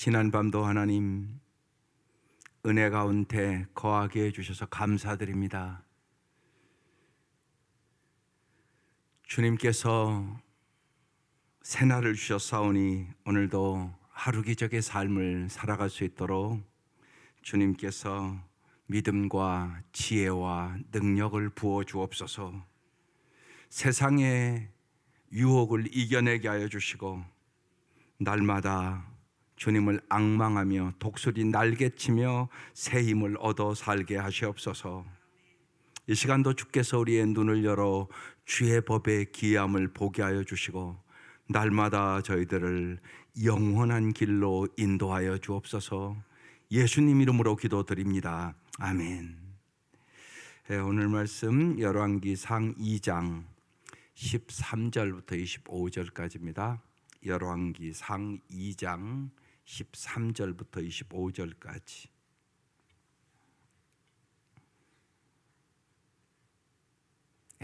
지난밤도 하나님 은혜 가운데 거하게 해주셔서 감사드립니다. 주님께서 새날을 주셨사오니 오늘도 하루 기적의 삶을 살아갈 수 있도록 주님께서 믿음과 지혜와 능력을 부어 주옵소서. 세상의 유혹을 이겨내게 하여 주시고 날마다 주님을 앙망하며 독수리 날개치며 새 힘을 얻어 살게 하시옵소서. 이 시간도 주께서 우리의 눈을 열어 주의 법의 기이함을 보게 하여 주시고 날마다 저희들을 영원한 길로 인도하여 주옵소서. 예수님 이름으로 기도드립니다. 아멘. 오늘 말씀 열왕기상 2장 13절부터 25절까지입니다. 열왕기상 2장 13절부터 25절까지.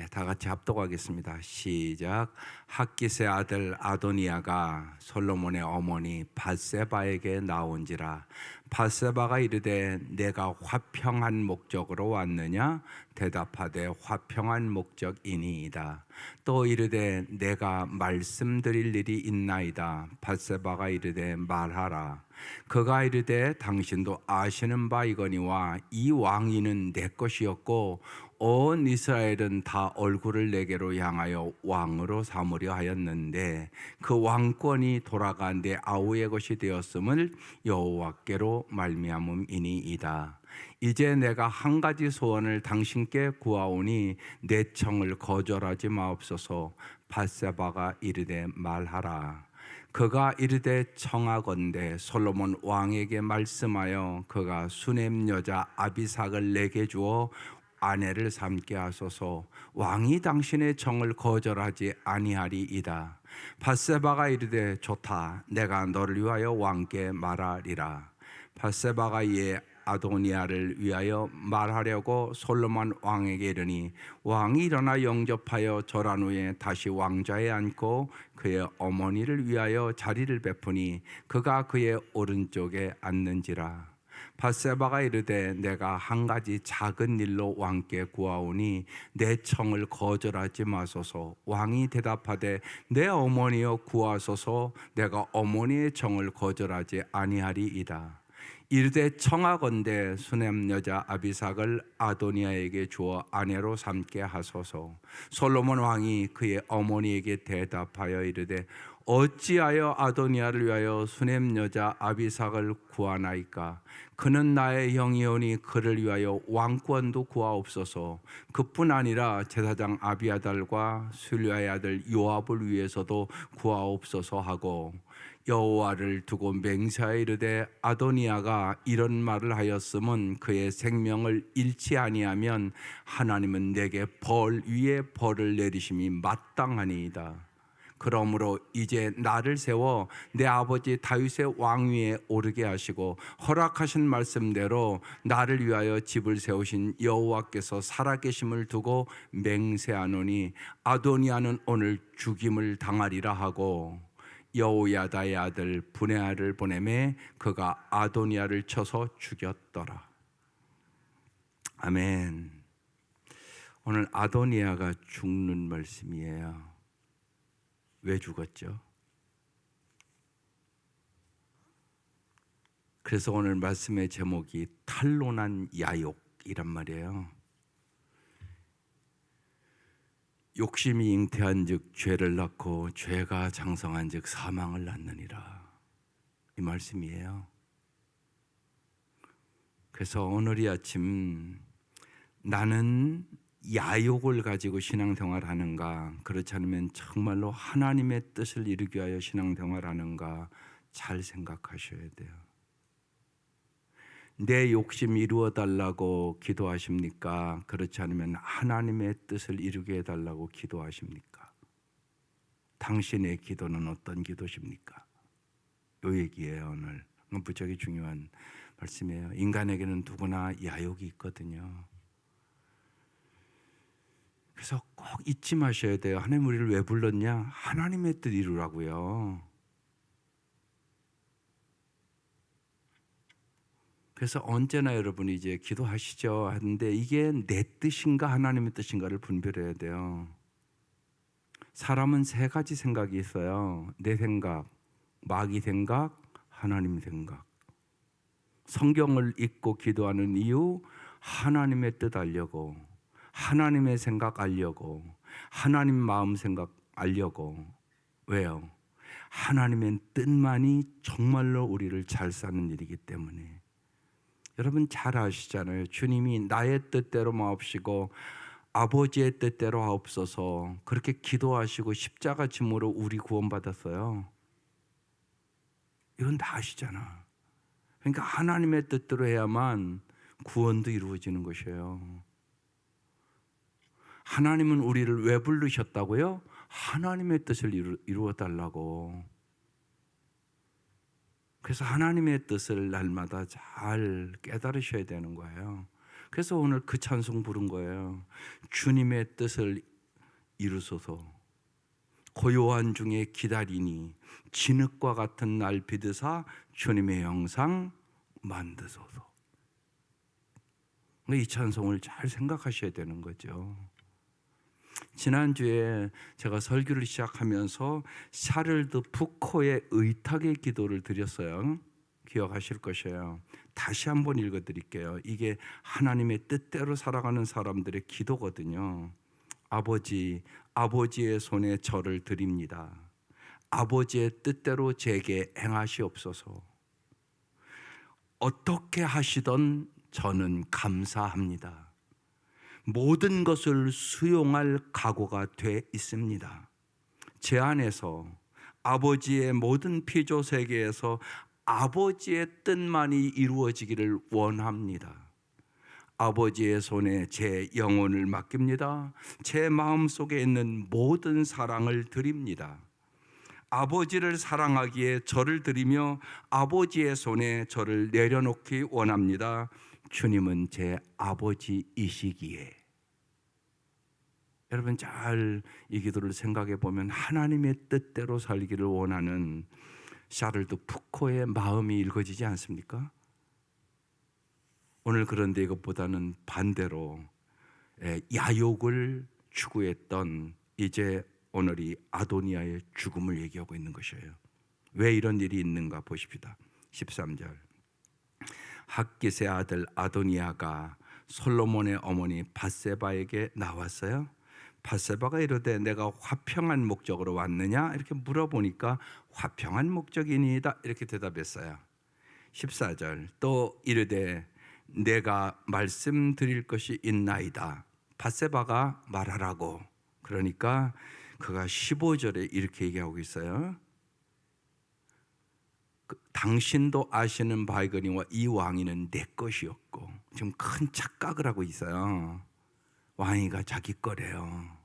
다 같이 합독하겠습니다. 시작. 학깃의 아들 아도니아가 솔로몬의 어머니 밧세바에게 나온지라. 밧세바가 이르되 내가 화평한 목적으로 왔느냐? 대답하되 화평한 목적이니이다. 또 이르되 내가 말씀드릴 일이 있나이다. 밧세바가 이르되 말하라. 그가 이르되 당신도 아시는 바 이거니와 이 왕위는 내 것이었고 온 이스라엘은 다 얼굴을 내게로 향하여 왕으로 삼으려 하였는데 그 왕권이 돌아가 내 아우의 것이 되었음을 여호와께로 말미암음이니이다. 이제 내가 한 가지 소원을 당신께 구하오니 내 청을 거절하지 마옵소서. 밧세바가 이르되 말하라. 그가 이르되 청하건대 솔로몬 왕에게 말씀하여 그가 수넴 여자 아비삭을 내게 주어 아내를 삼게 하소서. 왕이 당신의 청을 거절하지 아니하리이다. 밧세바가 이르되 좋다. 내가 너를 위하여 왕께 말하리라. 밧세바가 이에 아도니아를 위하여 말하려고 솔로몬 왕에게 이르니 왕이 일어나 영접하여 절한 후에 다시 왕좌에 앉고 그의 어머니를 위하여 자리를 베푸니 그가 그의 오른쪽에 앉는지라. 밧세바가 이르되 내가 한 가지 작은 일로 왕께 구하오니 내 청을 거절하지 마소서. 왕이 대답하되 내 어머니여 구하소서. 내가 어머니의 청을 거절하지 아니하리이다. 이르되 청하건대 수넴 여자 아비삭을 아도니아에게 주어 아내로 삼게 하소서. 솔로몬 왕이 그의 어머니에게 대답하여 이르되 어찌하여 아도니아를 위하여 수넴 여자 아비삭을 구하나이까? 그는 나의 형이오니 그를 위하여 왕권도 구하옵소서. 그뿐 아니라 제사장 아비아달과 술야의 아들 요압을 위해서도 구하옵소서 하고 여호와를 두고 맹세하여 이르되 아도니아가 이런 말을 하였음은 그의 생명을 잃지 아니하면 하나님은 내게 벌 위에 벌을 내리심이 마땅하니이다. 그러므로 이제 나를 세워 내 아버지 다윗의 왕위에 오르게 하시고 허락하신 말씀대로 나를 위하여 집을 세우신 여호와께서 살아계심을 두고 맹세하노니 아도니아는 오늘 죽임을 당하리라 하고 여호야다의 아들 브네아를 보내매 그가 아도니아를 쳐서 죽였더라. 아멘. 오늘 아도니아가 죽는 말씀이에요. 왜 죽었죠? 그래서 오늘 말씀의 제목이 탄론한 야욕이란 말이에요. 욕심이 잉태한 즉 죄를 낳고 죄가 장성한 즉 사망을 낳느니라. 이 말씀이에요. 그래서 오늘 이 아침 나는 야욕을 가지고 신앙생활 하는가, 그렇지 않으면 정말로 하나님의 뜻을 이루기 위하여 신앙생활 하는가 잘 생각하셔야 돼요. 내 욕심 이루어 달라고 기도하십니까? 그렇지 않으면 하나님의 뜻을 이루게 해달라고 기도하십니까? 당신의 기도는 어떤 기도십니까? 이 얘기예요. 오늘 무척이 중요한 말씀이에요. 인간에게는 누구나 야욕이 있거든요. 그래서 꼭 잊지 마셔야 돼요. 하나님 우리를 왜 불렀냐? 하나님의 뜻 이루라고요. 그래서 언제나 여러분이 이제 기도하시죠 하는데 이게 내 뜻인가 하나님의 뜻인가를 분별해야 돼요. 사람은 세 가지 생각이 있어요. 내 생각, 마귀 생각, 하나님 생각. 성경을 읽고 기도하는 이유, 하나님의 뜻 알려고, 하나님의 생각 알려고, 하나님 마음 생각 알려고. 왜요? 하나님의 뜻만이 정말로 우리를 잘 사는 일이기 때문에. 여러분 잘 아시잖아요. 주님이 나의 뜻대로 마옵시고 아버지의 뜻대로 하옵소서 그렇게 기도하시고 십자가 짐으로 우리 구원받았어요. 이건 다 아시잖아. 그러니까 하나님의 뜻대로 해야만 구원도 이루어지는 것이에요. 하나님은 우리를 왜 부르셨다고요? 하나님의 뜻을 이루어 달라고. 그래서 하나님의 뜻을 날마다 잘 깨달으셔야 되는 거예요. 그래서 오늘 그 찬송 부른 거예요. 주님의 뜻을 이루소서. 고요한 중에 기다리니 진흙과 같은 날 비드사 주님의 형상 만드소서. 이 찬송을 잘 생각하셔야 되는 거죠. 지난주에 제가 설교를 시작하면서 샤를드 푸코의 의탁의 기도를 드렸어요. 기억하실 것이에요. 다시 한번 읽어드릴게요. 이게 하나님의 뜻대로 살아가는 사람들의 기도거든요. 아버지, 아버지의 손에 저를 드립니다. 아버지의 뜻대로 제게 행하시옵소서. 어떻게 하시던 저는 감사합니다. 모든 것을 수용할 각오가 돼 있습니다. 제 안에서 아버지의 모든 피조 세계에서 아버지의 뜻만이 이루어지기를 원합니다. 아버지의 손에 제 영혼을 맡깁니다. 제 마음속에 있는 모든 사랑을 드립니다. 아버지를 사랑하기에 저를 드리며 아버지의 손에 저를 내려놓기 원합니다. 주님은 제 아버지이시기에. 여러분 잘 이 기도를 생각해 보면 하나님의 뜻대로 살기를 원하는 샤를드 푸코의 마음이 읽어지지 않습니까? 오늘 그런데 이것보다는 반대로 야욕을 추구했던 이제 오늘이 아도니아의 죽음을 얘기하고 있는 것이에요. 왜 이런 일이 있는가 보십시다. 13절. 핫깃의 아들 아도니아가 솔로몬의 어머니 밧세바에게 나왔어요. 밧세바가 이르되 내가 화평한 목적으로 왔느냐 이렇게 물어보니까 화평한 목적이니이다 이렇게 대답했어요. 14절 또 이르되 내가 말씀드릴 것이 있나이다. 밧세바가 말하라고. 그러니까 그가 15절에 이렇게 얘기하고 있어요. 당신도 아시는 바이거니와 이 왕위는 내 것이었고. 지금 큰 착각을 하고 있어요. 왕위가 자기 거래요.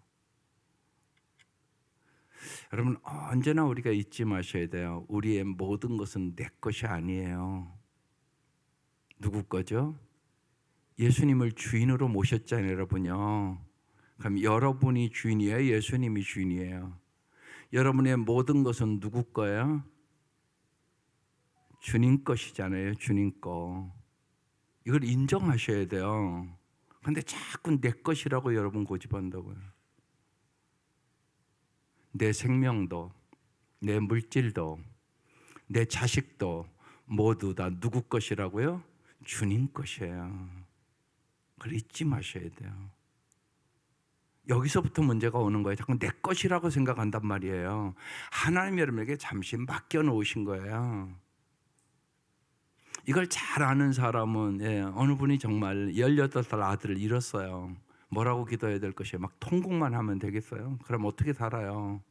여러분 언제나 우리가 잊지 마셔야 돼요. 우리의 모든 것은 내 것이 아니에요. 누구 거죠? 예수님을 주인으로 모셨잖아요, 여러분요. 그럼 여러분이 주인이에요? 예수님이 주인이에요? 여러분의 모든 것은 누구 거예요? 주님 것이잖아요, 주님 거. 이걸 인정하셔야 돼요. 근데 자꾸 내 것이라고 여러분 고집한다고요. 내 생명도, 내 물질도, 내 자식도 모두 다 누구 것이라고요? 주님 것이에요. 그걸 잊지 마셔야 돼요. 여기서부터 문제가 오는 거예요. 자꾸 내 것이라고 생각한단 말이에요. 하나님 여러분에게 잠시 맡겨놓으신 거예요. 이걸 잘 아는 사람은 어느 분이 정말 18살 아들을 잃었어요. 뭐라고 기도해야 될 것이에요? 막 통곡만 하면 되겠어요? 그럼 어떻게 살아요?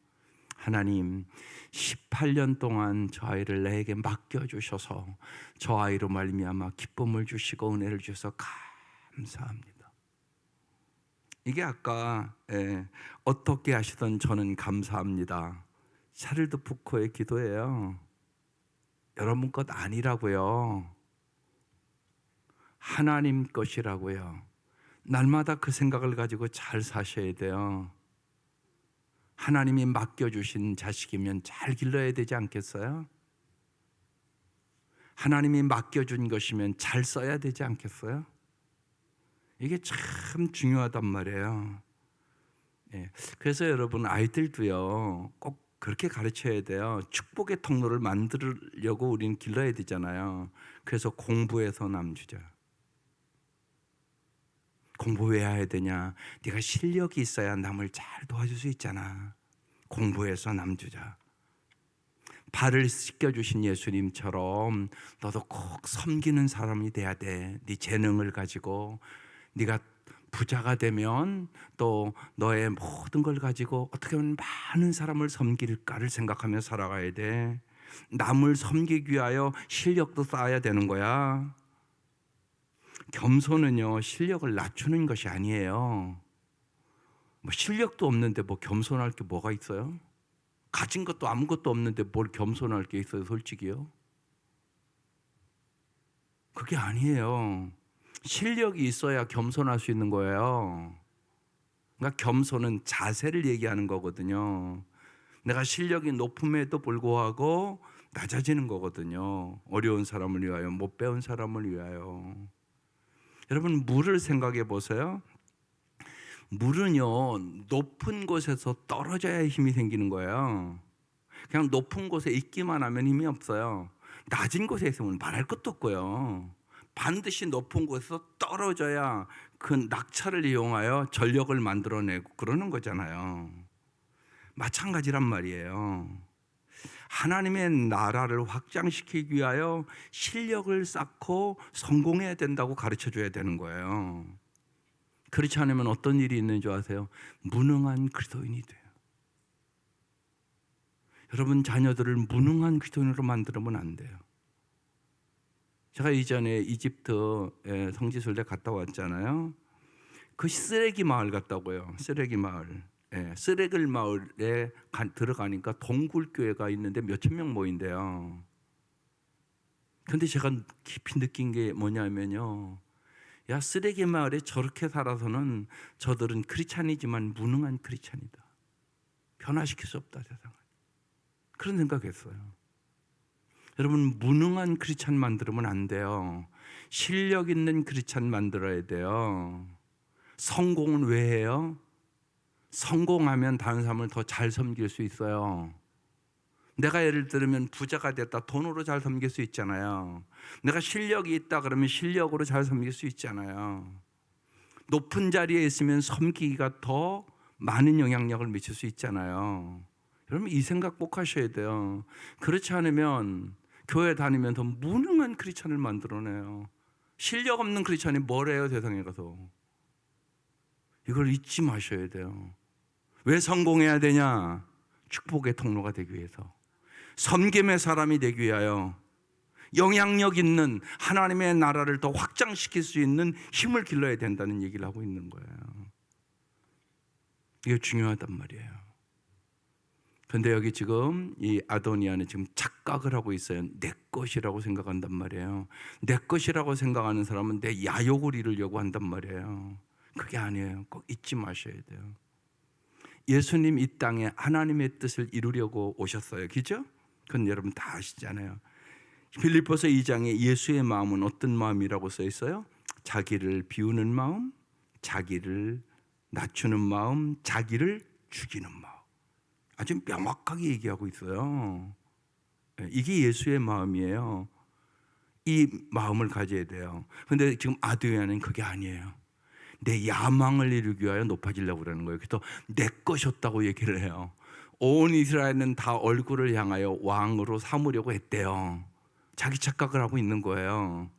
하나님 18년 동안 저 아이를 나에게 맡겨주셔서 저 아이로 말미암아 기쁨을 주시고 은혜를 주셔서 감사합니다. 이게 아까 어떻게 하시던 저는 감사합니다. 샤를드 푸코의 기도예요. 여러분 것 아니라고요. 하나님 것이라고요. 날마다 그 생각을 가지고 잘 사셔야 돼요. 하나님이 맡겨주신 자식이면 잘 길러야 되지 않겠어요? 하나님이 맡겨준 것이면 잘 써야 되지 않겠어요? 이게 참 중요하단 말이에요. 예. 그래서 여러분 아이들도요 꼭 그렇게 가르쳐야 돼요. 축복의 통로를 만들려고 우리는 길러야 되잖아요. 그래서 공부해서 남주자. 공부 왜 해야 되냐? 네가 실력이 있어야 남을 잘 도와줄 수 있잖아. 공부해서 남주자. 발을 씻겨주신 예수님처럼 너도 꼭 섬기는 사람이 돼야 돼. 네 재능을 가지고 네가 부자가 되면 또 너의 모든 걸 가지고 어떻게 하면 많은 사람을 섬길까를 생각하며 살아가야 돼. 남을 섬기기 위하여 실력도 쌓아야 되는 거야. 겸손은요 실력을 낮추는 것이 아니에요. 뭐 실력도 없는데 뭐 겸손할 게 뭐가 있어요? 가진 것도 아무것도 없는데 뭘 겸손할 게 있어요, 솔직히요? 그게 아니에요. 실력이 있어야 겸손할 수 있는 거예요. 그러니까 겸손은 자세를 얘기하는 거거든요. 내가 실력이 높음에도 불구하고 낮아지는 거거든요. 어려운 사람을 위하여, 못 배운 사람을 위하여. 여러분 물을 생각해 보세요. 물은요 높은 곳에서 떨어져야 힘이 생기는 거예요. 그냥 높은 곳에 있기만 하면 힘이 없어요. 낮은 곳에 있으면 말할 것도 없고요. 반드시 높은 곳에서 떨어져야 그 낙차를 이용하여 전력을 만들어내고 그러는 거잖아요. 마찬가지란 말이에요. 하나님의 나라를 확장시키기 위하여 실력을 쌓고 성공해야 된다고 가르쳐 줘야 되는 거예요. 그렇지 않으면 어떤 일이 있는 줄 아세요? 무능한 그리스도인이 돼요. 여러분 자녀들을 무능한 그리스도인으로 만들면 안 돼요. 제가 이전에 이집트 성지순례 갔다 왔잖아요. 그 쓰레기 마을 갔다고요. 쓰레기 마을. 쓰레기 마을에 들어가니까 동굴교회가 있는데 몇천 명 모인대요. 근데 제가 깊이 느낀 게 뭐냐면요. 야, 쓰레기 마을에 저렇게 살아서는 저들은 크리스찬이지만 무능한 크리스찬이다. 변화시킬 수 없다, 세상을. 그런 생각했어요. 여러분 무능한 크리스찬 만들면 안 돼요. 실력 있는 크리스찬 만들어야 돼요. 성공은 왜 해요? 성공하면 다른 사람을 더 잘 섬길 수 있어요. 내가 예를 들면 부자가 됐다 돈으로 잘 섬길 수 있잖아요. 내가 실력이 있다 그러면 실력으로 잘 섬길 수 있잖아요. 높은 자리에 있으면 섬기기가 더 많은 영향력을 미칠 수 있잖아요. 여러분 이 생각 꼭 하셔야 돼요. 그렇지 않으면 교회 다니면서 무능한 크리스찬을 만들어내요. 실력 없는 크리스찬이 뭘 해요 세상에 가서. 이걸 잊지 마셔야 돼요. 왜 성공해야 되냐? 축복의 통로가 되기 위해서, 섬김의 사람이 되기 위하여, 영향력 있는 하나님의 나라를 더 확장시킬 수 있는 힘을 길러야 된다는 얘기를 하고 있는 거예요. 이게 중요하단 말이에요. 그런데 여기 지금 이 아도니아는 지금 착각을 하고 있어요. 내 것이라고 생각한단 말이에요. 내 것이라고 생각하는 사람은 내 야욕을 이루려고 한단 말이에요. 그게 아니에요. 꼭 잊지 마셔야 돼요. 예수님 이 땅에 하나님의 뜻을 이루려고 오셨어요. 그죠? 그건 여러분 다 아시잖아요. 빌립보서 2장에 예수의 마음은 어떤 마음이라고 써 있어요? 자기를 비우는 마음, 자기를 낮추는 마음, 자기를 죽이는 마음. 아주 명확하게 얘기하고 있어요. 이게 예수의 마음이에요. 이 마음을 가져야 돼요. 그런데 지금 아도니아는 그게 아니에요. 내 야망을 이루기 위하여 높아지려고 그러는 거예요. 그래서 내 것이었다고 얘기를 해요. 온 이스라엘은 다 얼굴을 향하여 왕으로 삼으려고 했대요. 자기 착각을 하고 있는 거예요.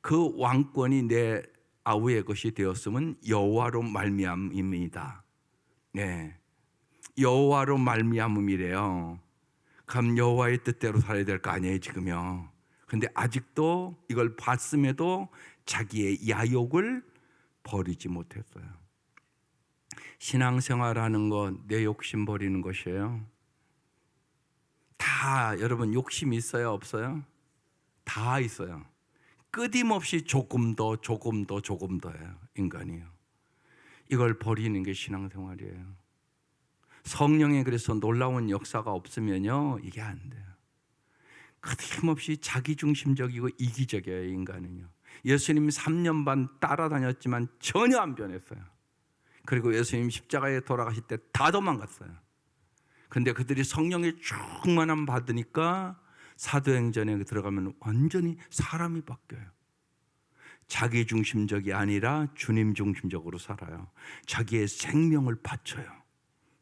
그 왕권이 내 아우의 것이 되었으면 여호와로 말미암음이다. 네, 여호와로 말미암음이래요. 그럼 여호와의 뜻대로 살아야 될 거 아니에요 지금요. 근데 아직도 이걸 봤음에도 자기의 야욕을 버리지 못했어요. 신앙생활하는 건 내 욕심 버리는 것이에요. 다 여러분 욕심 있어요 없어요? 다 있어요. 끊임없이 조금 더 조금 더 조금 더예요. 인간이요. 이걸 버리는 게 신앙생활이에요. 성령의 그래서 놀라운 역사가 없으면요 이게 안 돼요. 끊임없이 자기중심적이고 이기적이에요, 인간은요. 예수님 3년 반 따라다녔지만 전혀 안 변했어요. 그리고 예수님 십자가에 돌아가실 때 다 도망갔어요. 근데 그들이 성령의 충만함 받으니까 사도행전에 들어가면 완전히 사람이 바뀌어요. 자기 중심적이 아니라 주님 중심적으로 살아요. 자기의 생명을 바쳐요.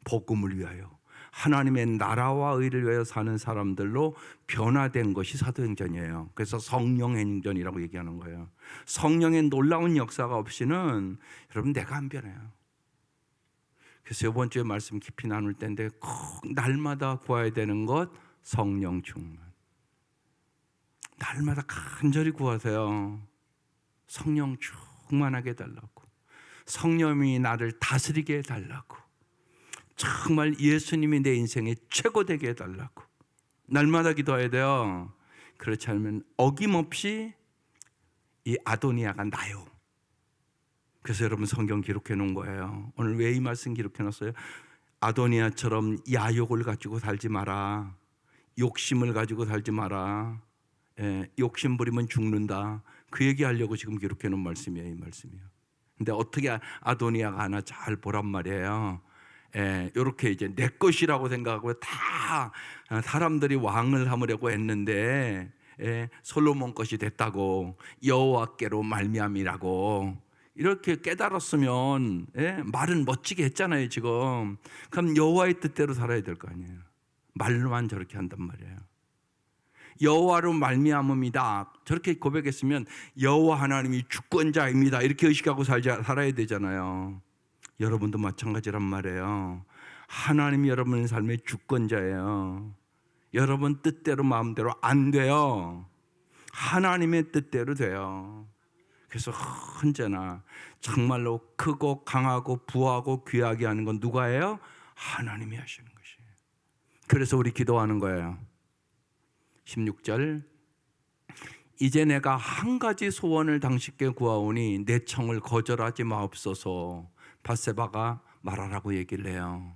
복음을 위하여, 하나님의 나라와 의를 위하여 사는 사람들로 변화된 것이 사도행전이에요. 그래서 성령행전이라고 얘기하는 거예요. 성령의 놀라운 역사가 없이는 여러분 내가 안 변해요. 그래서 이번 주에 말씀 깊이 나눌 때인데 꼭 날마다 구해야 되는 것, 성령 충만. 날마다 간절히 구하세요. 성령 충만하게 해달라고, 성령이 나를 다스리게 해달라고, 정말 예수님이 내 인생의 최고 되게 해달라고 날마다 기도해야 돼요. 그렇지 않으면 어김없이 이 아도니아가 나요. 그래서 여러분 성경 기록해 놓은 거예요. 오늘 왜 이 말씀 기록해 놨어요? 아도니아처럼 야욕을 가지고 살지 마라. 욕심을 가지고 살지 마라. 욕심 부리면 죽는다. 그 얘기하려고 지금 기록해 놓은 말씀이에요, 이 말씀이요. 근데 어떻게 아도니아가 하나 잘 보란 말이에요. 이렇게 이제 내 것이라고 생각하고 다 사람들이 왕을 하려고 했는데 솔로몬 것이 됐다고, 여호와께로 말미암이라고 이렇게 깨달았으면 말은 멋지게 했잖아요 지금. 그럼 여호와의 뜻대로 살아야 될 거 아니에요. 말로만 저렇게 한단 말이에요. 여호와로 말미암음이다 저렇게 고백했으면 여호와 하나님이 주권자입니다 이렇게 의식하고 살아야 되잖아요. 여러분도 마찬가지란 말이에요. 하나님이 여러분의 삶의 주권자예요. 여러분 뜻대로 마음대로 안 돼요. 하나님의 뜻대로 돼요. 그래서 언제나 정말로 크고 강하고 부하고 귀하게 하는 건 누가 해요? 하나님이 하시는 것이에요. 그래서 우리 기도하는 거예요. 16절, 이제 내가 한 가지 소원을 당신께 구하오니 내 청을 거절하지 마옵소서. 밧세바가 말하라고 얘기를 해요.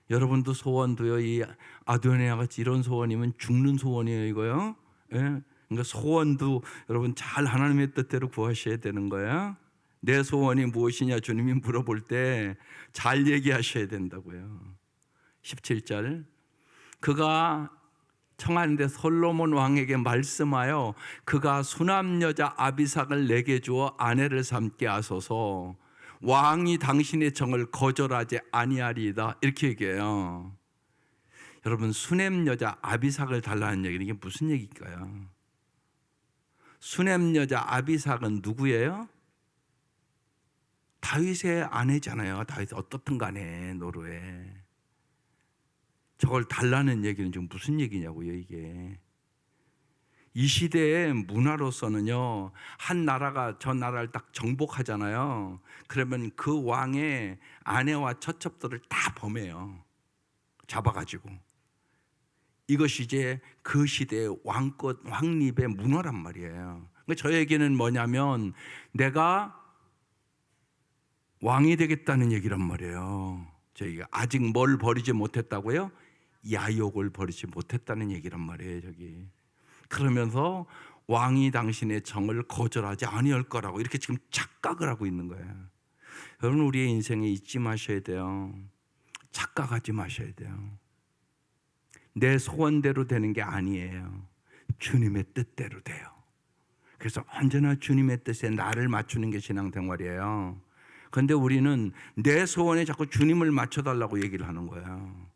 여러분도 소원도요, 이 아도니아 같이 이런 소원이면 죽는 소원이에요 이거요. 그러니까 소원도 여러분 잘 하나님의 뜻대로 구하셔야 되는 거예요. 내 소원이 무엇이냐 주님이 물어볼 때 잘 얘기하셔야 된다고요. 17절, 그가 청하는데 솔로몬 왕에게 말씀하여 그가 수남 여자 아비삭을 내게 주어 아내를 삼게 하소서. 왕이 당신의 청을 거절하지 아니하리이다 이렇게 얘기해요. 여러분 수냄 여자 아비삭을 달라는 얘기는 이게 무슨 얘기일까요? 수냄 여자 아비삭은 누구예요? 다윗의 아내잖아요. 다윗 어떻든 간에 노르에. 저걸 달라는 얘기는 지금 무슨 얘기냐고요 이게. 이 시대의 문화로서는요, 한 나라가 저 나라를 딱 정복하잖아요. 그러면 그 왕의 아내와 처첩들을 다 범해요. 잡아가지고. 이것이 이제 그 시대의 왕권, 왕립의 문화란 말이에요. 저 얘기는 뭐냐면 내가 왕이 되겠다는 얘기란 말이에요. 저희가 아직 뭘 버리지 못했다고요? 야욕을 버리지 못했다는 얘기란 말이에요. 저기. 그러면서 왕이 당신의 정을 거절하지 아니할 거라고 이렇게 지금 착각을 하고 있는 거예요. 여러분 우리의 인생에 잊지 마셔야 돼요. 착각하지 마셔야 돼요. 내 소원대로 되는 게 아니에요. 주님의 뜻대로 돼요. 그래서 언제나 주님의 뜻에 나를 맞추는 게 신앙생활이에요. 그런데 우리는 내 소원에 자꾸 주님을 맞춰달라고 얘기를 하는 거예요.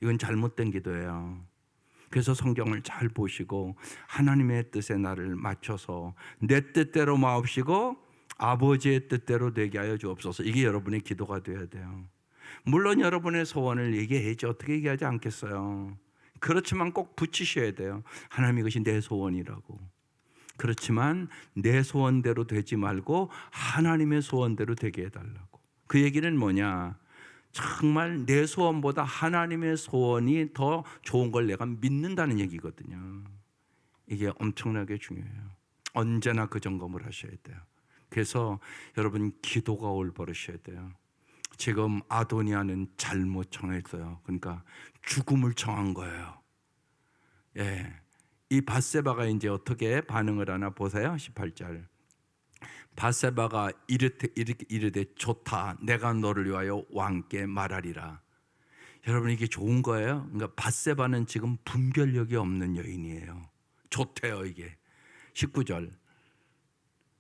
이건 잘못된 기도예요. 그래서 성경을 잘 보시고 하나님의 뜻에 나를 맞춰서 내 뜻대로 마옵시고 아버지의 뜻대로 되게 하여 주옵소서. 이게 여러분의 기도가 되어야 돼요. 물론 여러분의 소원을 얘기해야지 어떻게 얘기하지 않겠어요. 그렇지만 꼭 붙이셔야 돼요. 하나님 이것이 내 소원이라고. 그렇지만 내 소원대로 되지 말고 하나님의 소원대로 되게 해달라고. 그 얘기는 뭐냐? 정말 내 소원보다 하나님의 소원이 더 좋은 걸 내가 믿는다는 얘기거든요. 이게 엄청나게 중요해요. 언제나 그 점검을 하셔야 돼요. 그래서 여러분 기도가 올바르셔야 돼요. 지금 아도니아는 잘못 청했어요. 그러니까 죽음을 청한 거예요. 이 밧세바가 이제 어떻게 반응을 하나 보세요. 18절. 밧세바가 이르되 좋다. 내가 너를 위하여 왕께 말하리라. 여러분 이게 좋은 거예요. 그러니까 밧세바는 지금 분별력이 없는 여인이에요. 좋대요 이게. 19절.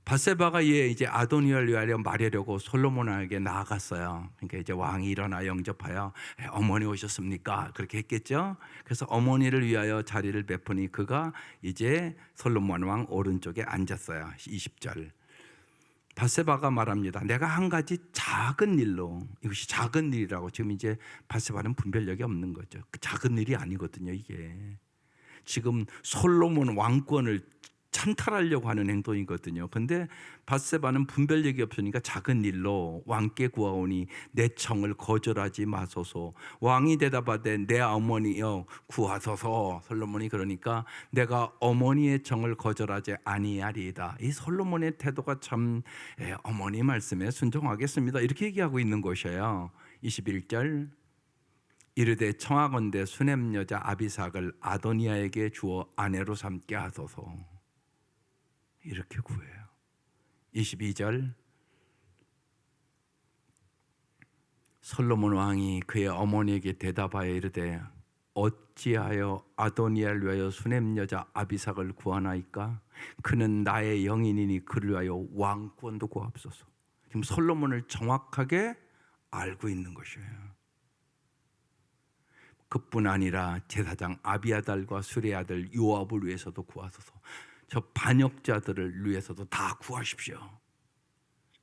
밧세바가 이제 아도니아를 위하여 말하려고 솔로몬에게 나아갔어요. 그러니까 이제 왕이 일어나 영접하여 어머니 오셨습니까? 그렇게 했겠죠. 그래서 어머니를 위하여 자리를 베푸니 그가 이제 솔로몬 왕 오른쪽에 앉았어요. 20절. 밧세바가 말합니다. 내가 한 가지 작은 일로, 이것이 작은 일이라고. 지금 이제 밧세바는 분별력이 없는 거죠. 그 작은 일이 아니거든요 이게. 지금 솔로몬 왕권을 찬탈하려고 하는 행동이거든요. 근데 밧세바는 분별력이 없으니까 작은 일로 왕께 구하오니 내 청을 거절하지 마소서. 왕이 대답하되 내 어머니여 구하소서. 솔로몬이 그러니까 내가 어머니의 청을 거절하지 아니하리이다. 이 솔로몬의 태도가 참 어머니 말씀에 순종하겠습니다 이렇게 얘기하고 있는 것이에요. 21절. 이르되 청하건대 수넴 여자 아비삭을 아도니아에게 주어 아내로 삼게 하소서. 이렇게 구해요. 22절. 솔로몬 왕이 그의 어머니에게 대답하여 이르되 어찌하여 아도니아를 위하여 수넴 여자 아비삭을 구하나이까? 그는 나의 영인이니 그를 위하여 왕권도 구하옵소서. 지금 솔로몬을 정확하게 알고 있는 것이에요. 그뿐 아니라 제사장 아비아달과 수레 아들 요압을 위해서도 구하소서. 저 반역자들을 위해서도 다 구하십시오.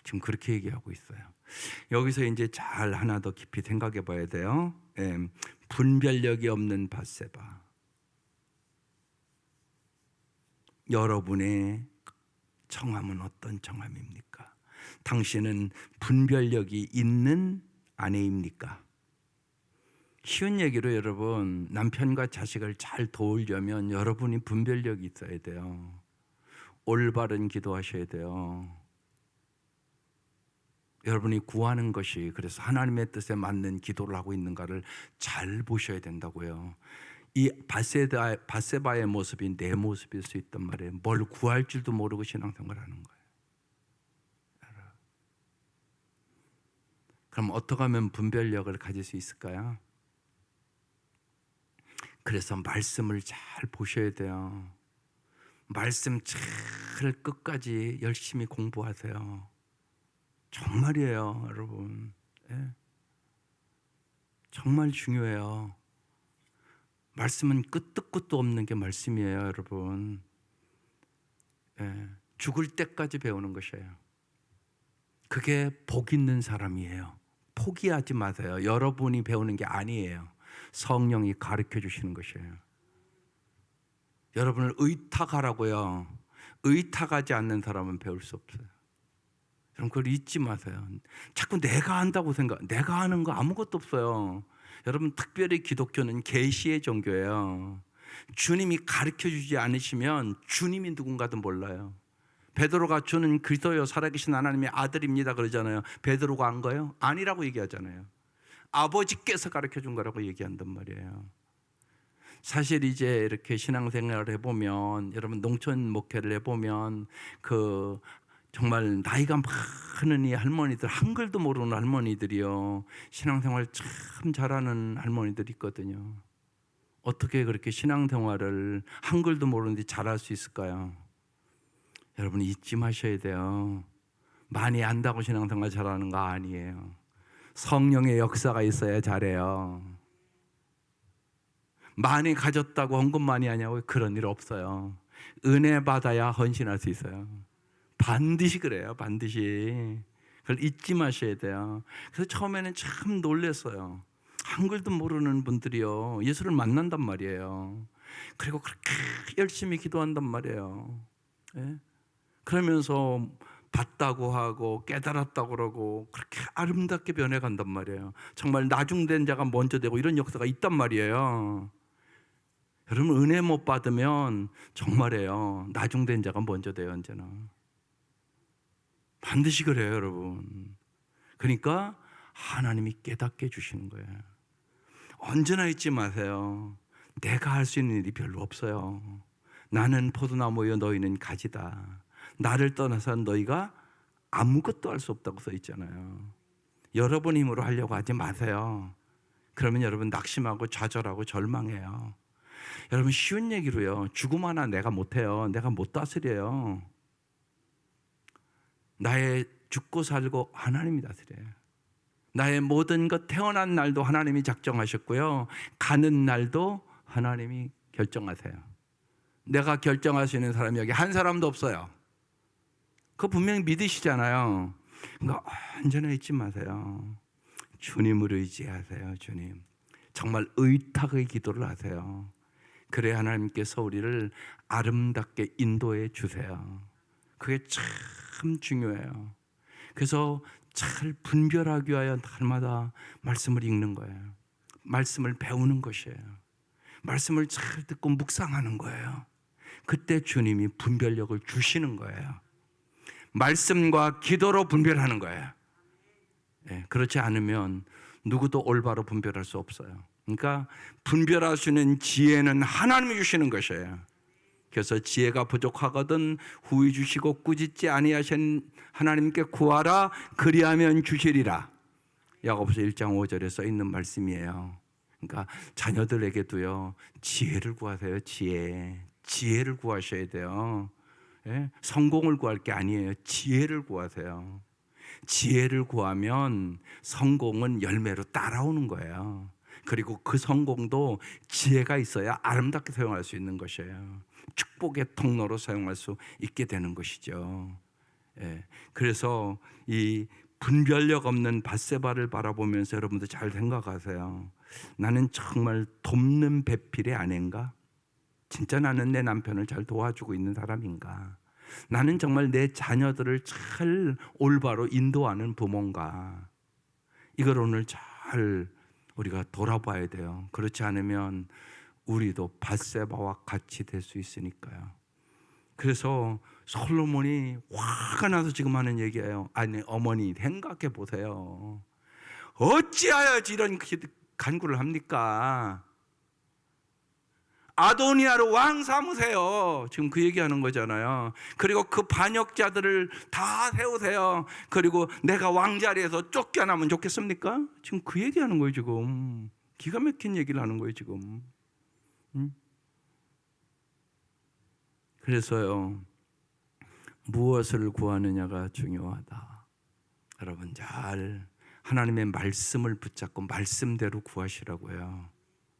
지금 그렇게 얘기하고 있어요. 여기서 이제 잘 하나 더 깊이 생각해 봐야 돼요. 분별력이 없는 밧세바. 여러분의 청함은 어떤 청함입니까? 당신은 분별력이 있는 아내입니까? 쉬운 얘기로 여러분, 남편과 자식을 잘 도우려면 여러분이 분별력이 있어야 돼요. 올바른 기도하셔야 돼요. 여러분이 구하는 것이 그래서 하나님의 뜻에 맞는 기도를 하고 있는가를 잘 보셔야 된다고요. 이 밧세바의 모습이 내 모습일 수 있단 말이에요. 뭘 구할 줄도 모르고 신앙생활하는 거예요. 그럼 어떻게 하면 분별력을 가질 수 있을까요? 그래서 말씀을 잘 보셔야 돼요. 말씀 잘 끝까지 열심히 공부하세요. 정말이에요, 여러분. 예. 정말 중요해요. 말씀은 끝도 끝도 없는 게 말씀이에요, 여러분. 예. 죽을 때까지 배우는 것이에요. 그게 복 있는 사람이에요. 포기하지 마세요. 여러분이 배우는 게 아니에요. 성령이 가르쳐 주시는 것이에요. 여러분을 의탁하라고요. 의탁하지 않는 사람은 배울 수 없어요. 여러분 그걸 잊지 마세요. 자꾸 내가 한다고 내가 하는 거 아무것도 없어요. 여러분 특별히 기독교는 계시의 종교예요. 주님이 가르쳐 주지 않으시면 주님이 누군가도 몰라요. 베드로가 주는 그리스도요 살아계신 하나님의 아들입니다 그러잖아요. 베드로가 한 거예요? 아니라고 얘기하잖아요. 아버지께서 가르쳐 준 거라고 얘기한단 말이에요. 사실 이제 이렇게 신앙생활을 해보면 여러분 농촌 목회를 해보면 그 정말 나이가 많은 이 할머니들 한글도 모르는 할머니들이요 신앙생활 참 잘하는 할머니들이 있거든요. 어떻게 그렇게 신앙생활을 한글도 모르는데 잘할 수 있을까요? 여러분 잊지 마셔야 돼요. 많이 안다고 신앙생활 잘하는 거 아니에요. 성령의 역사가 있어야 잘해요. 많이 가졌다고 헌금 많이 하냐고 그런 일 없어요. 은혜 받아야 헌신할 수 있어요. 반드시 그래요. 반드시. 그걸 잊지 마셔야 돼요. 그래서 처음에는 참 놀랐어요. 한글도 모르는 분들이요 예수를 만난단 말이에요. 그리고 그렇게 열심히 기도한단 말이에요. 예? 그러면서 봤다고 하고 깨달았다고 그러고 그렇게 아름답게 변해간단 말이에요. 정말 나중된 자가 먼저 되고 이런 역사가 있단 말이에요. 여러분 은혜 못 받으면 정말이에요. 나중된 자가 먼저 돼요. 언제나 반드시 그래요 여러분. 그러니까 하나님이 깨닫게 해주시는 거예요. 언제나 잊지 마세요. 내가 할 수 있는 일이 별로 없어요. 나는 포도나무여 너희는 가지다. 나를 떠나서 너희가 아무것도 할 수 없다고 써 있잖아요. 여러분 힘으로 하려고 하지 마세요. 그러면 여러분 낙심하고 좌절하고 절망해요. 여러분 쉬운 얘기로요. 죽음 하나 내가 못해요. 내가 못 다스려요. 나의 죽고 살고 하나님이 다스려요. 나의 모든 것 태어난 날도 하나님이 작정하셨고요. 가는 날도 하나님이 결정하세요. 내가 결정할 수 있는 사람이 여기 한 사람도 없어요. 그거 분명히 믿으시잖아요. 그러니까 언제나 잊지 마세요. 주님을 의지하세요. 주님. 정말 의탁의 기도를 하세요. 그래야 하나님께서 우리를 아름답게 인도해 주세요. 그게 참 중요해요. 그래서 잘 분별하기 위하여 날마다 말씀을 읽는 거예요. 말씀을 배우는 것이에요. 말씀을 잘 듣고 묵상하는 거예요. 그때 주님이 분별력을 주시는 거예요. 말씀과 기도로 분별하는 거예요. 그렇지 않으면 누구도 올바로 분별할 수 없어요. 그러니까 분별할 수 있는 지혜는 하나님이 주시는 것이에요. 그래서 지혜가 부족하거든 후히 주시고 꾸짖지 아니하신 하나님께 구하라 그리하면 주시리라. 야고보서 1장 5절에 써 있는 말씀이에요. 그러니까 자녀들에게도요 지혜를 구하세요. 지혜를 구하셔야 돼요. 성공을 구할 게 아니에요. 지혜를 구하세요. 지혜를 구하면 성공은 열매로 따라오는 거예요. 그리고 그 성공도 지혜가 있어야 아름답게 사용할 수 있는 것이에요. 축복의 통로로 사용할 수 있게 되는 것이죠. 그래서 이 분별력 없는 밧세바를 바라보면서 여러분들 잘 생각하세요. 나는 정말 돕는 배필의 아내인가? 진짜 나는 내 남편을 잘 도와주고 있는 사람인가? 나는 정말 내 자녀들을 잘 올바로 인도하는 부모인가? 이걸 오늘 잘 우리가 돌아봐야 돼요. 그렇지 않으면 우리도 밧세바와 같이 될 수 있으니까요. 그래서 솔로몬이 화가 나서 지금 하는 얘기예요. 아니 어머니 생각해 보세요. 어찌하여 이런 간구를 합니까? 아도니아를 왕 삼으세요. 지금 그 얘기하는 거잖아요. 그리고 그 반역자들을 다 세우세요. 그리고 내가 왕자리에서 쫓겨나면 좋겠습니까? 지금 그 얘기하는 거예요. 지금 기가 막힌 얘기를 하는 거예요. 지금. 그래서요 무엇을 구하느냐가 중요하다. 여러분 잘 하나님의 말씀을 붙잡고 말씀대로 구하시라고요.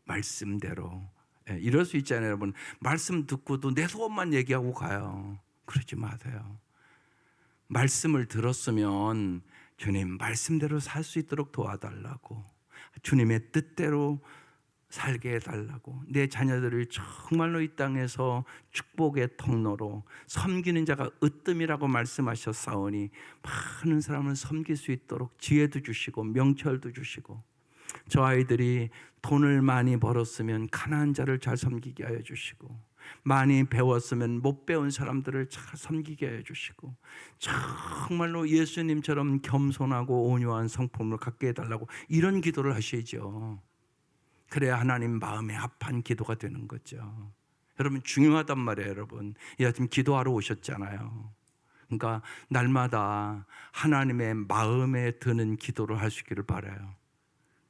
말씀대로. 이럴 수 있잖아요. 여러분 말씀 듣고도 내 소원만 얘기하고 가요. 그러지 마세요. 말씀을 들었으면 주님 말씀대로 살 수 있도록 도와달라고, 주님의 뜻대로 살게 해달라고, 내 자녀들을 정말로 이 땅에서 축복의 통로로 섬기는 자가 으뜸이라고 말씀하셨사오니 많은 사람을 섬길 수 있도록 지혜도 주시고 명철도 주시고, 저 아이들이 돈을 많이 벌었으면 가난한 자를 잘 섬기게 하여 주시고, 많이 배웠으면 못 배운 사람들을 잘 섬기게 하여 주시고, 정말로 예수님처럼 겸손하고 온유한 성품을 갖게 해달라고 이런 기도를 하시죠. 그래야 하나님 마음에 합한 기도가 되는 거죠. 여러분 중요하단 말이에요. 여러분 지금 기도하러 오셨잖아요. 그러니까 날마다 하나님의 마음에 드는 기도를 할 수 있기를 바라요.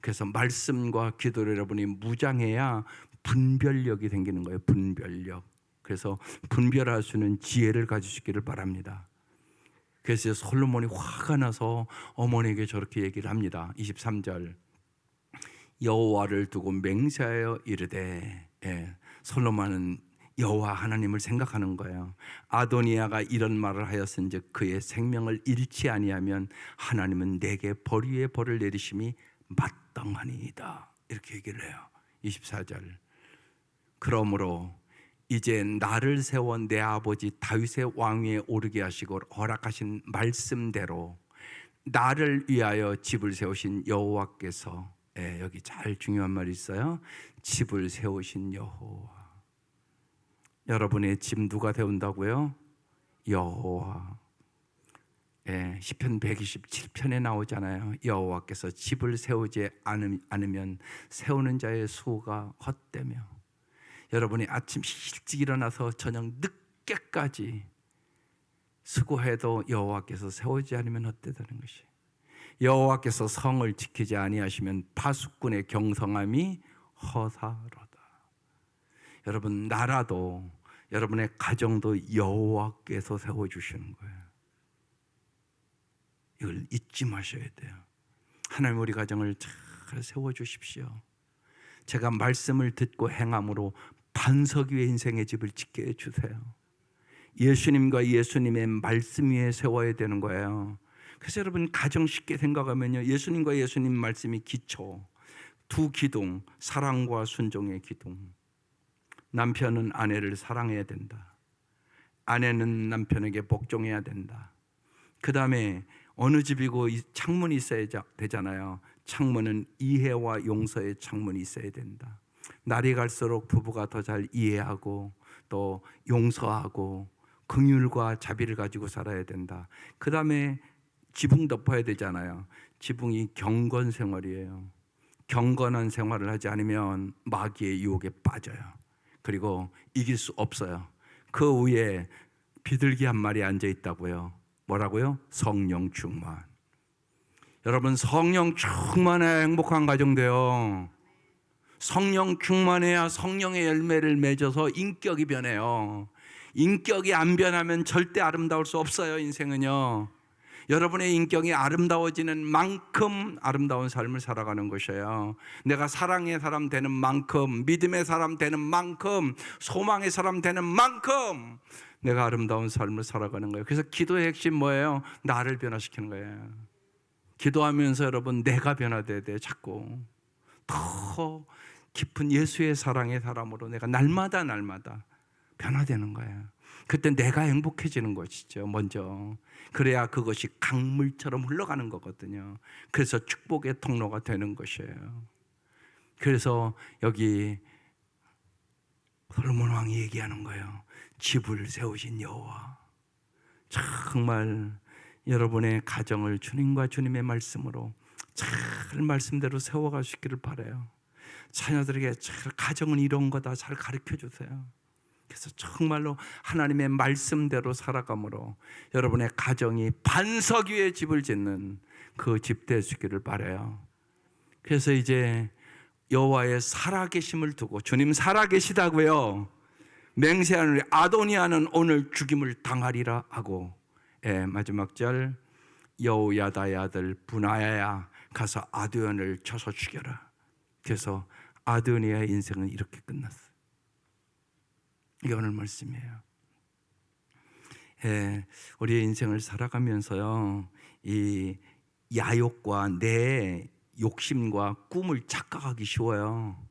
그래서 말씀과 기도를 여러분이 무장해야 분별력이 생기는 거예요. 분별력. 그래서 분별할 수 있는 지혜를 가지시기를 바랍니다. 그래서 솔로몬이 화가 나서 어머니에게 저렇게 얘기를 합니다. 23절 여호와를 두고 맹세하여 이르되, 솔로몬은 여호와 하나님을 생각하는 거예요. 아도니아가 이런 말을 하였은즉 그의 생명을 잃지 아니하면 하나님은 내게 벌 위에 벌을 내리심이 마땅하니이다. 이렇게 얘기를 해요. 24절 그러므로 이제 나를 세워 내 아버지 다윗의 왕위에 오르게 하시고 허락하신 말씀대로 나를 위하여 집을 세우신 여호와께서, 여기 잘 중요한 말이 있어요. 집을 세우신 여호와. 여러분의 집 누가 세운다고요? 여호와. 시편 127편에 나오잖아요. 여호와께서 집을 세우지 않으면 세우는 자의 수고가 헛되며, 여러분이 아침 일찍 일어나서 저녁 늦게까지 수고해도 여호와께서 세우지 않으면 헛되다는 것이, 여호와께서 성을 지키지 아니하시면 파수꾼의 경성함이 허사로다. 여러분, 나라도 여러분의 가정도 여호와께서 세워주시는 거예요. 이걸 잊지 마셔야 돼요. 하나님 우리 가정을 잘 세워주십시오. 제가 말씀을 듣고 행함으로 반석 위에 인생의 집을 짓게 해주세요. 예수님과 예수님의 말씀 위에 세워야 되는 거예요. 그래서 여러분, 가정 쉽게 생각하면요, 예수님과 예수님 말씀이 기초, 두 기둥, 사랑과 순종의 기둥. 남편은 아내를 사랑해야 된다. 아내는 남편에게 복종해야 된다. 그 다음에 어느 집이고 창문이 있어야 되잖아요. 창문은 이해와 용서의 창문이 있어야 된다. 날이 갈수록 부부가 더 잘 이해하고 또 용서하고 긍휼과 자비를 가지고 살아야 된다. 그 다음에 지붕 덮어야 되잖아요. 지붕이 경건 생활이에요. 경건한 생활을 하지 않으면 마귀의 유혹에 빠져요. 그리고 이길 수 없어요. 그 위에 비둘기 한 마리 앉아 있다고요. 뭐라고요? 성령 충만. 여러분, 성령 충만해야 행복한 가정 돼요. 성령 충만해야 성령의 열매를 맺어서 인격이 변해요. 인격이 안 변하면 절대 아름다울 수 없어요. 인생은요, 여러분의 인격이 아름다워지는 만큼 아름다운 삶을 살아가는 것이에요. 내가 사랑의 사람 되는 만큼, 믿음의 사람 되는 만큼, 소망의 사람 되는 만큼 내가 아름다운 삶을 살아가는 거예요. 그래서 기도의 핵심 뭐예요? 나를 변화시키는 거예요. 기도하면서 여러분, 내가 변화돼야 돼요. 자꾸 더 깊은 예수의 사랑의 사람으로 내가 날마다 변화되는 거예요. 그때 내가 행복해지는 것이죠, 먼저. 그래야 그것이 강물처럼 흘러가는 거거든요. 그래서 축복의 통로가 되는 것이에요. 그래서 여기 솔로몬 왕이 얘기하는 거예요. 집을 세우신 여호와. 정말 여러분의 가정을 주님과 주님의 말씀으로 잘 말씀대로 세워가시기를 바라요. 자녀들에게 잘 가정은 이런 거다 잘 가르쳐 주세요. 그래서 정말로 하나님의 말씀대로 살아감으로 여러분의 가정이 반석 위에 집을 짓는 그 집 되시기를 바라요. 그래서 이제 여호와의 살아계심을 두고, 주님 살아계시다고요, 맹세하는 우리 아도니아는 오늘 죽임을 당하리라 하고, 마지막 절, 여호야다의 아들 분하야야 가서 아도니아를 쳐서 죽여라. 그래서 아도니아의 인생은 이렇게 끝났어요. 이게 오늘 말씀이에요. 우리의 인생을 살아가면서요, 이 야욕과 내 욕심과 꿈을 착각하기 쉬워요.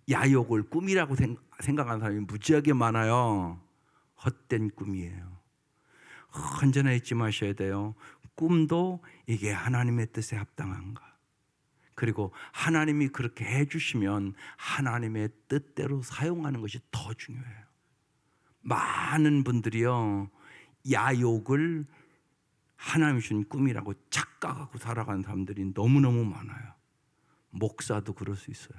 야욕을 꿈이라고 생각하는 사람이 무지하게 많아요. 헛된 꿈이에요. 언제나 잊지 마셔야 돼요. 꿈도 이게 하나님의 뜻에 합당한가? 그리고 하나님이 그렇게 해주시면 하나님의 뜻대로 사용하는 것이 더 중요해요. 많은 분들이요, 야욕을 하나님이 주신 꿈이라고 착각하고 살아가는 사람들이 너무너무 많아요. 목사도 그럴 수 있어요.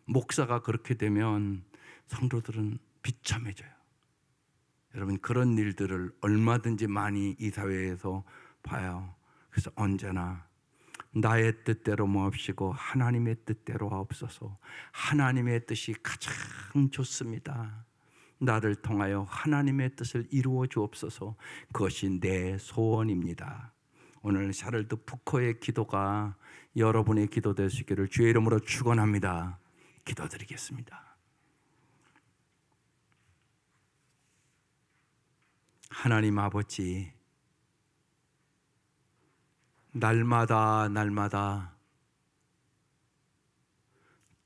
목사가 그렇게 되면 성도들은 비참해져요. 여러분, 그런 일들을 얼마든지 많이 이 사회에서 봐요. 그래서 언제나 나의 뜻대로 모합시고 하나님의 뜻대로 하옵소서. 하나님의 뜻이 가장 좋습니다. 나를 통하여 하나님의 뜻을 이루어 주옵소서. 그것이 내 소원입니다. 오늘 샤를드 부커의 기도가 여러분의 기도 되시기를 주의 이름으로 축원합니다. 기도드리겠습니다. 하나님 아버지, 날마다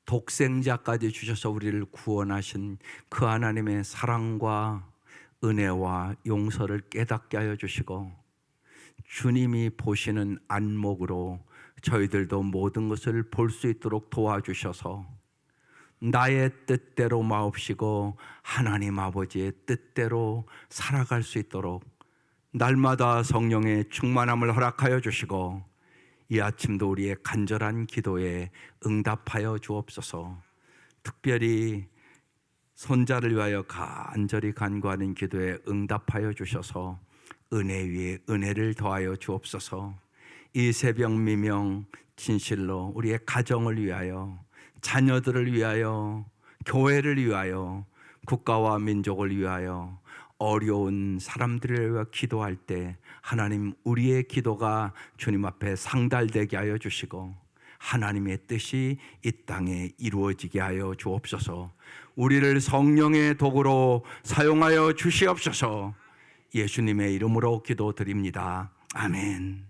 독생자까지 주셔서 우리를 구원하신 그 하나님의 사랑과 은혜와 용서를 깨닫게 하여 주시고, 주님이 보시는 안목으로 저희들도 모든 것을 볼 수 있도록 도와주셔서 나의 뜻대로 마옵시고 하나님 아버지의 뜻대로 살아갈 수 있도록 날마다 성령의 충만함을 허락하여 주시고, 이 아침도 우리의 간절한 기도에 응답하여 주옵소서. 특별히 손자를 위하여 간절히 간구하는 기도에 응답하여 주셔서 은혜 위에 은혜를 더하여 주옵소서. 이 새벽 미명 진실로 우리의 가정을 위하여, 자녀들을 위하여, 교회를 위하여, 국가와 민족을 위하여, 어려운 사람들을 위하여 기도할 때 하나님, 우리의 기도가 주님 앞에 상달되게 하여 주시고 하나님의 뜻이 이 땅에 이루어지게 하여 주옵소서. 우리를 성령의 도구로 사용하여 주시옵소서. 예수님의 이름으로 기도드립니다. 아멘.